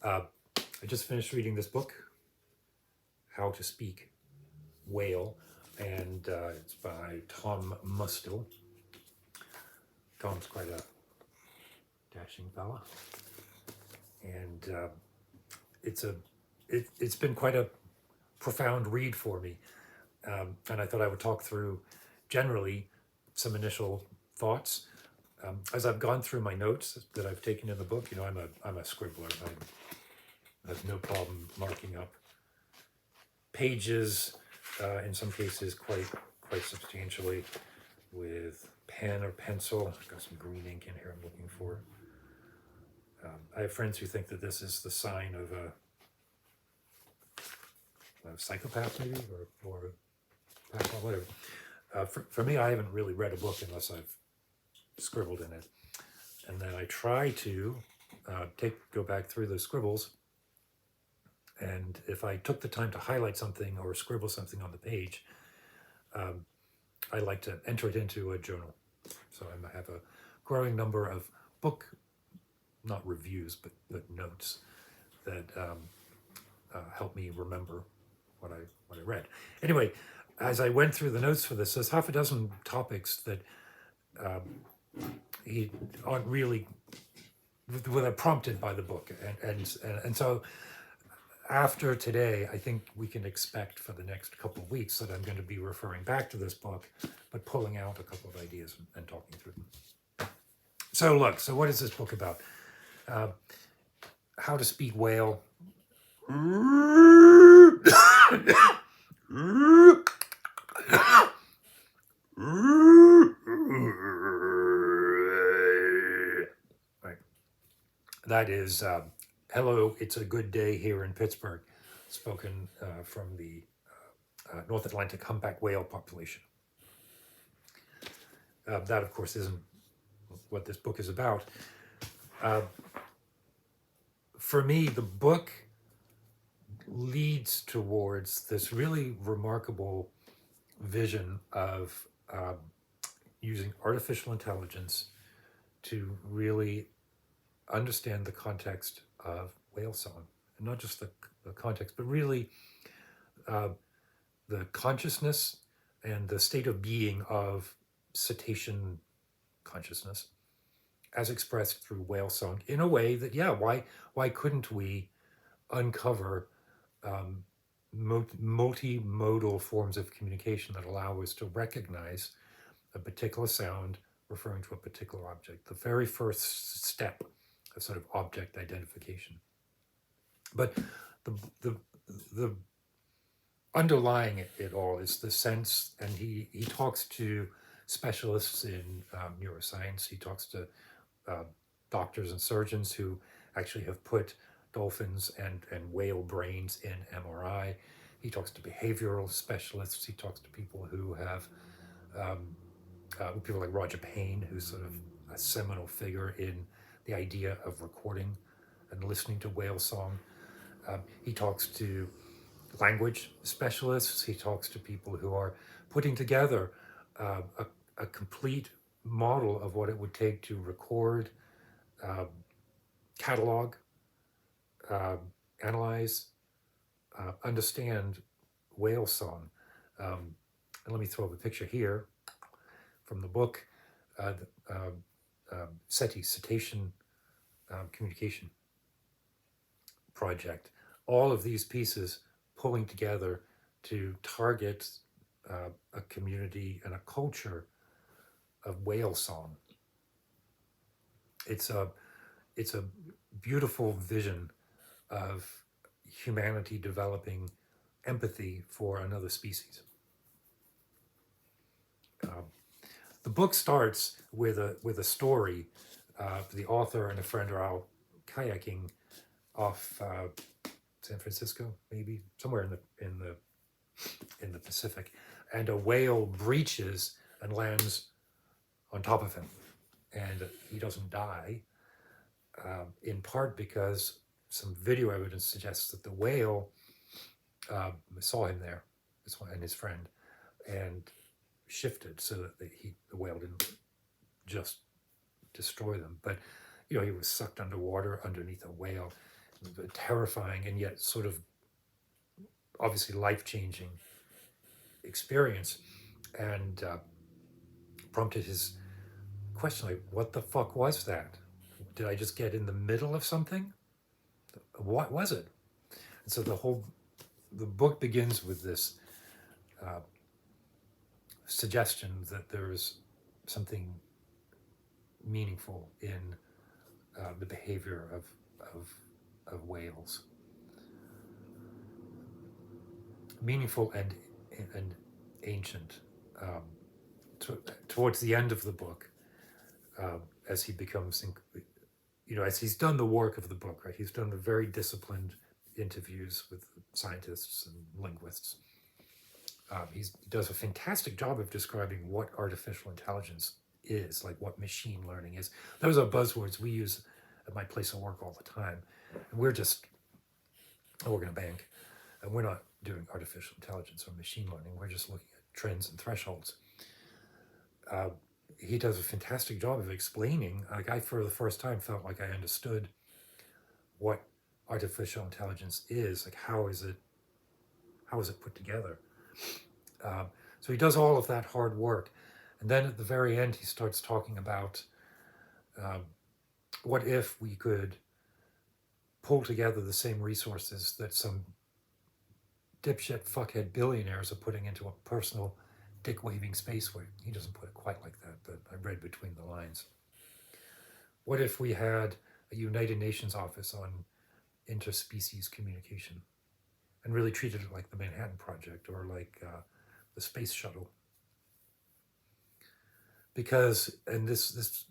I just finished reading this book, How to Speak Whale, and it's by Tom Mustill. Tom's quite a dashing fella, and it's been quite a profound read for me, and I thought I would talk through generally some initial thoughts. As I've gone through my notes that I've taken in the book, you know, I'm a scribbler. I have no problem marking up pages, in some cases quite substantially, with pen or pencil. I've got some green ink in here I'm looking for. I have friends who think that this is the sign of a psychopath, maybe, or whatever. For me, I haven't really read a book unless I've scribbled in it, and then I try to go back through the scribbles, and if I took the time to highlight something or scribble something on the page, I like to enter it into a journal. So I have a growing number of book, not reviews, but notes that help me remember what I read. Anyway, as I went through the notes for this, there's half a dozen topics that he aren't really prompted by the book, and so after today, I think we can expect for the next couple of weeks that I'm going to be referring back to this book, but pulling out a couple of ideas and talking through them. So look, so what is this book about? How to Speak Whale. Right. That is hello, it's a good day here in Pittsburgh, spoken from the North Atlantic humpback whale population. That, of course, isn't what this book is about. For me, the book leads towards this really remarkable vision of using artificial intelligence to really understand the context of whale song, and not just the context, but really the consciousness and the state of being of cetacean consciousness as expressed through whale song in a way that, yeah, why couldn't we uncover multimodal forms of communication that allow us to recognize a particular sound referring to a particular object, the very first step of sort of object identification. But the underlying it all is the sense, and he talks to specialists in neuroscience. He talks to doctors and surgeons who actually have put dolphins and whale brains in MRI. He talks to behavioral specialists. He talks to people who have people like Roger Payne, who's sort of a seminal figure in the idea of recording and listening to whale song. He talks to language specialists. He talks to people who are putting together a complete model of what it would take to record, catalog, analyze, understand whale song. And let me throw up a picture here from the book, SETI, Cetacean Communication Project. All of these pieces pulling together to target a community and a culture of whale song. It's a beautiful vision of humanity developing empathy for another species. The book starts with a story. The author and a friend are out kayaking off San Francisco, maybe somewhere in the Pacific, and a whale breaches and lands on top of him, and he doesn't die. In part because some video evidence suggests that the whale saw him there, this one and his friend, and shifted so that the whale didn't just destroy them, but he was sucked underwater underneath a whale, a terrifying and yet sort of obviously life-changing experience, and prompted his question, like, what the fuck was that? Did I just get in the middle of something? What was it? And so the book begins with this uh, suggestion that there is something meaningful in the behavior of whales, meaningful and ancient. Um, Towards the end of the book, as he becomes, as he's done the work of the book, right? He's done the very disciplined interviews with scientists and linguists. He does a fantastic job of describing what artificial intelligence is, like what machine learning is. Those are buzzwords we use at my place of work all the time. And we're in a bank, and we're not doing artificial intelligence or machine learning. We're just looking at trends and thresholds. He does a fantastic job of explaining. Like, I, for the first time, felt like I understood what artificial intelligence is. Like, how is it put together? So he does all of that hard work, and then at the very end, he starts talking about what if we could pull together the same resources that some dipshit fuckhead billionaires are putting into a personal dick-waving space way. He doesn't put it quite like that, but I read between the lines. What if we had a United Nations office on interspecies communication and really treated it like the Manhattan Project or like the space shuttle? Because, and this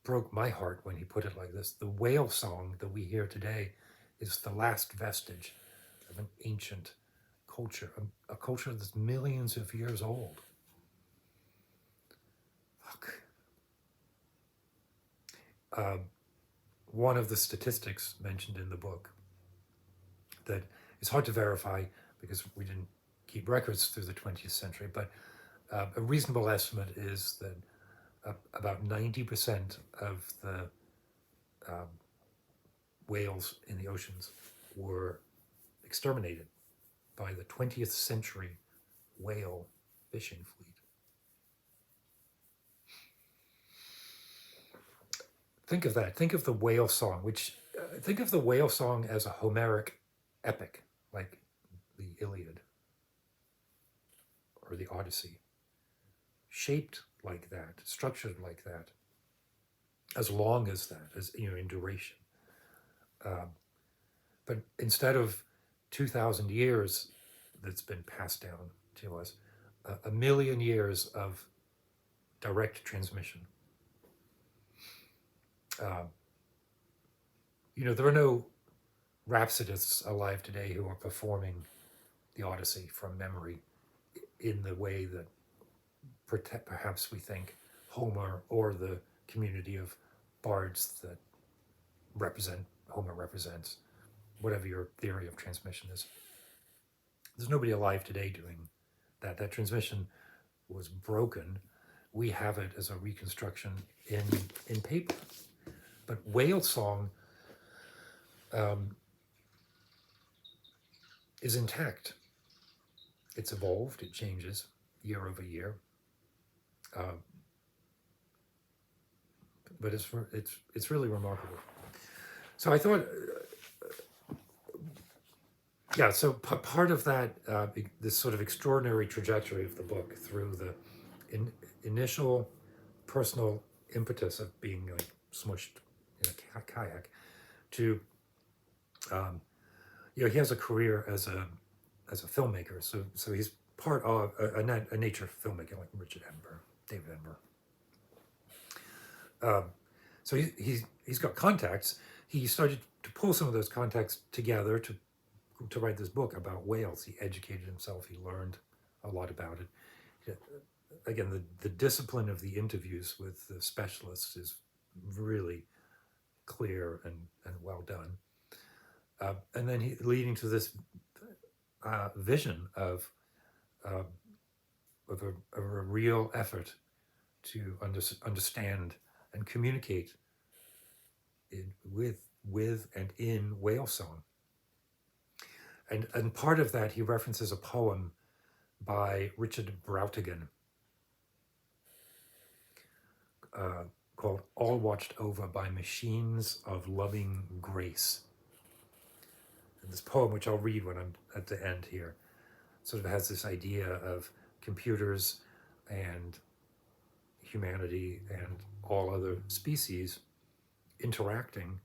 broke my heart when he put it like this, the whale song that we hear today is the last vestige of an ancient culture, a culture that's millions of years old. Fuck. One of the statistics mentioned in the book that is hard to verify because we didn't keep records through the 20th century, but a reasonable estimate is that about 90% of the whales in the oceans were exterminated by the 20th century whale fishing fleet. Think of that. Think of the whale song, think of the whale song as a Homeric epic, like the Iliad or the Odyssey. Shaped like that, structured like that, as long as that, as in duration. But instead of 2,000 years that's been passed down to us, a million years of direct transmission. There are no rhapsodists alive today who are performing the Odyssey from memory in the way that perhaps we think Homer or the community of bards that Homer represents, whatever your theory of transmission is. There's nobody alive today doing that. That transmission was broken. We have it as a reconstruction in paper. But whale song is intact. It's evolved, it changes year over year. But it's really remarkable. So I thought, so part of that, this sort of extraordinary trajectory of the book through the initial personal impetus of being like smushed in a kayak to, he has a career as a filmmaker. So he's part of a nature filmmaker like Richard Attenborough, David Attenborough. So he's got contacts. He started to pull some of those contacts together to write this book about whales. He educated himself. He learned a lot about it. Again, the discipline of the interviews with the specialists is really clear and well done. And then leading to this vision of a real effort to understand and communicate with with and in whale song. And part of that, he references a poem by Richard Brautigan called All Watched Over by Machines of Loving Grace. And this poem, which I'll read when I'm at the end here, sort of has this idea of computers and humanity and all other species interacting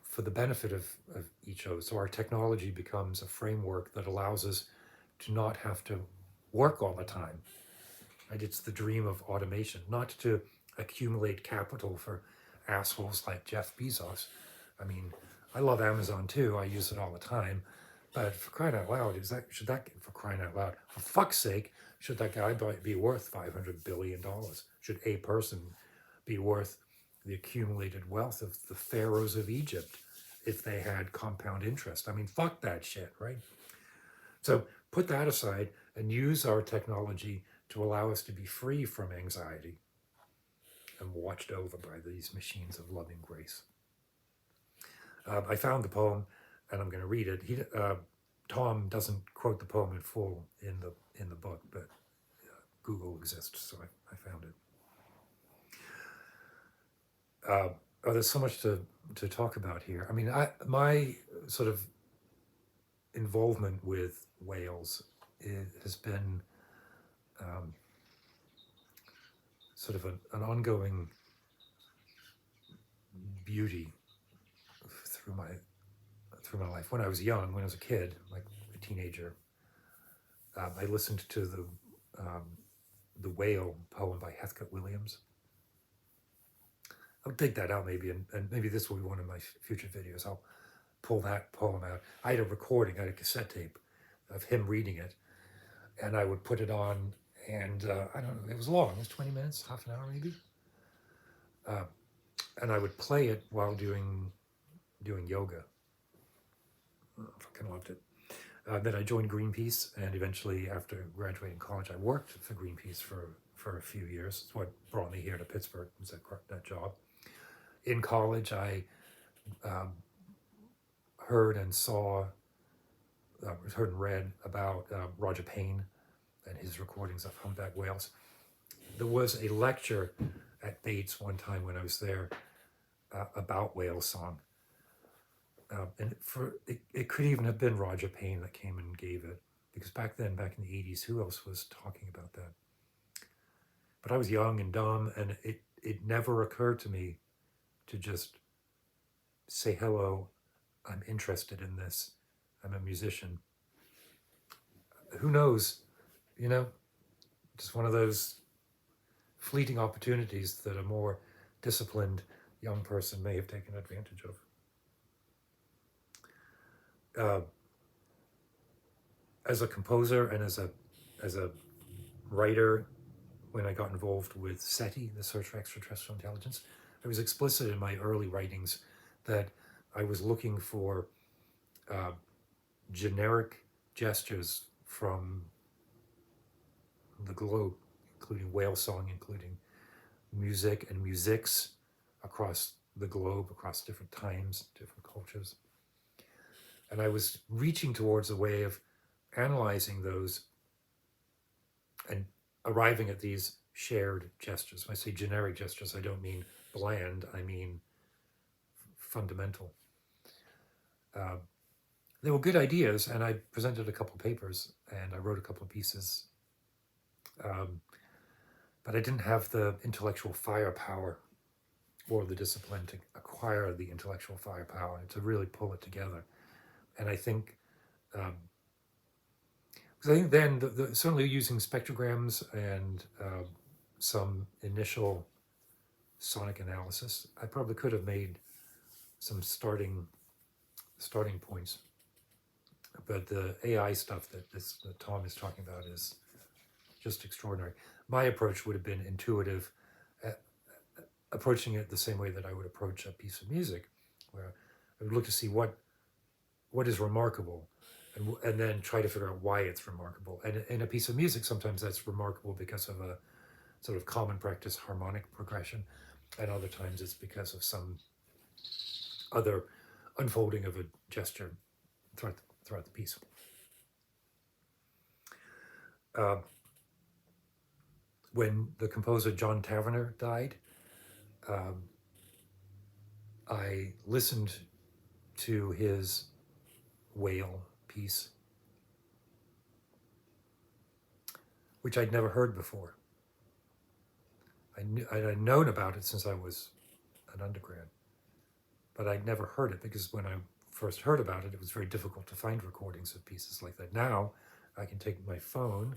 for the benefit of each other. So our technology becomes a framework that allows us to not have to work all the time. Right? It's the dream of automation, not to accumulate capital for assholes like Jeff Bezos. I mean, I love Amazon too. I use it all the time. But for crying out loud, for crying out loud, for fuck's sake, should that guy be worth $500 billion? Should a person be worth the accumulated wealth of the pharaohs of Egypt if they had compound interest? I mean, fuck that shit, right? So put that aside and use our technology to allow us to be free from anxiety and watched over by these machines of loving grace. I found the poem, and I'm going to read it. Tom doesn't quote the poem in full in the book, but Google exists, so I found it. There's so much to talk about here. I mean, my sort of involvement with whales has been sort of an ongoing beauty through my life. When I was young, when I was a kid, like a teenager, I listened to the Whale poem by Heathcote Williams. I'll dig that out maybe, and maybe this will be one of my future videos. I'll pull that poem out. I had a recording, I had a cassette tape of him reading it, and I would put it on, and I don't know, it was long, it was 20 minutes, half an hour maybe. And I would play it while doing yoga. I fucking loved it. Then I joined Greenpeace, and eventually after graduating college, I worked for Greenpeace for a few years. It's what brought me here to Pittsburgh, was that job. In college, I heard and read about Roger Payne and his recordings of humpback whales. There was a lecture at Bates one time when I was there about whale song. And it could even have been Roger Payne that came and gave it, because back in the 80s, who else was talking about that? But I was young and dumb, and it never occurred to me to just say, hello, I'm interested in this, I'm a musician. Who knows, just one of those fleeting opportunities that a more disciplined young person may have taken advantage of. As a composer and as a writer, when I got involved with SETI, the Search for Extraterrestrial Intelligence, I was explicit in my early writings that I was looking for generic gestures from the globe, including whale song, including music and musics across the globe, across different times, different cultures. And I was reaching towards a way of analyzing those and arriving at these shared gestures. When I say generic gestures, I don't mean bland, I mean fundamental. They were good ideas, and I presented a couple of papers, and I wrote a couple of pieces. But I didn't have the intellectual firepower or the discipline to acquire the intellectual firepower and to really pull it together. And I think, because I think then, certainly using spectrograms and some initial sonic analysis, I probably could have made some starting points. But the AI stuff that Tom is talking about is just extraordinary. My approach would have been intuitive, approaching it the same way that I would approach a piece of music, where I would look to see what is remarkable, and then try to figure out why it's remarkable. And in a piece of music, sometimes that's remarkable because of a sort of common practice harmonic progression, and other times it's because of some other unfolding of a gesture throughout the piece. When the composer John Taverner died, I listened to his whale piece, which I'd never heard before. I'd known about it since I was an undergrad, but I'd never heard it because when I first heard about it, it was very difficult to find recordings of pieces like that. Now I can take my phone,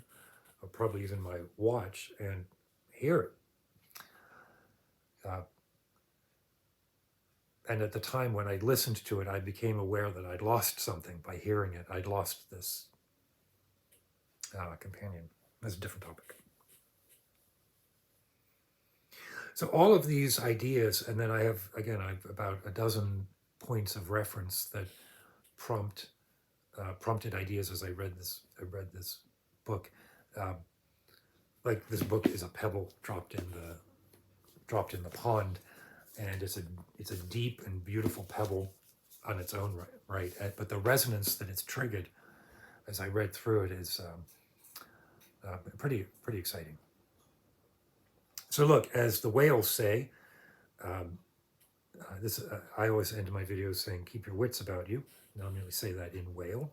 or probably even my watch, and hear it. And at the time when I listened to it, I became aware that I'd lost something by hearing it. I'd lost this companion. That's a different topic. So all of these ideas, and then I have about a dozen points of reference that prompted ideas as I read this book. Like this book is a pebble dropped in the pond, and it's a deep and beautiful pebble on its own right. But the resonance that it's triggered as I read through it is pretty exciting. So look, as the whales say, I always end my videos saying, keep your wits about you. Now I'm going to say that in whale.